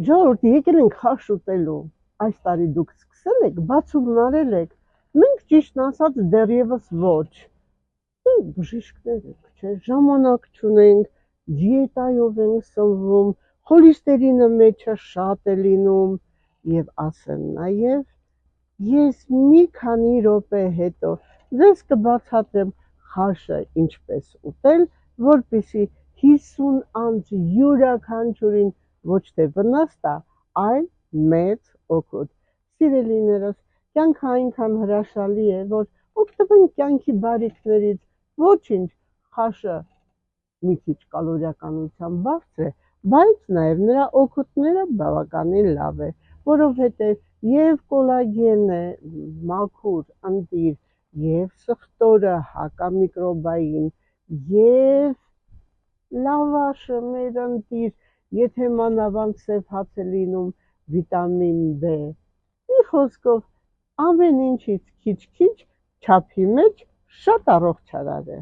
Ժողովուրդ եկել ենք խաշ ուտելու, այս տարի դուք սկսել եք, բացումնարել եք, մենք ճիշտ ասած դեռևս ոչ, բժիշկներ եք, չէ, ժամանակ չունենք, դիետայով ենք սնվում, խոլեստերինը մեջը շատ է լինում եւ ասեմ նաեւ ես մի քանի րոպե հետո ձեզ կբացատրեմ խաշը ինչպես ուտել, որպեսզի 50 անց յուրաքանչյուրին ոչ թե վնաս տա, այլ մեծ օգուտ։ Սիրելիներս, կյանքը այնքան հրաշալի է, որ օգտվենք կյանքի բարիքներից, ոչինչ, խաշը մի քիչ կալորիականությամբ բարձր է, բայց նաև նրա օգուտները բավականին լավ է, որովհետև եւ կոլագեն է մաքուր ընտիր, եւ սխտորը հակամիկրոբային, եւ լավաշը մեր ընտիր, եթե մանավանդ սև հաց է լինում վիտամին B, մի խոսքով ամեն ինչից քիչ-քիչ չափի մեջ շատ առողջարար է։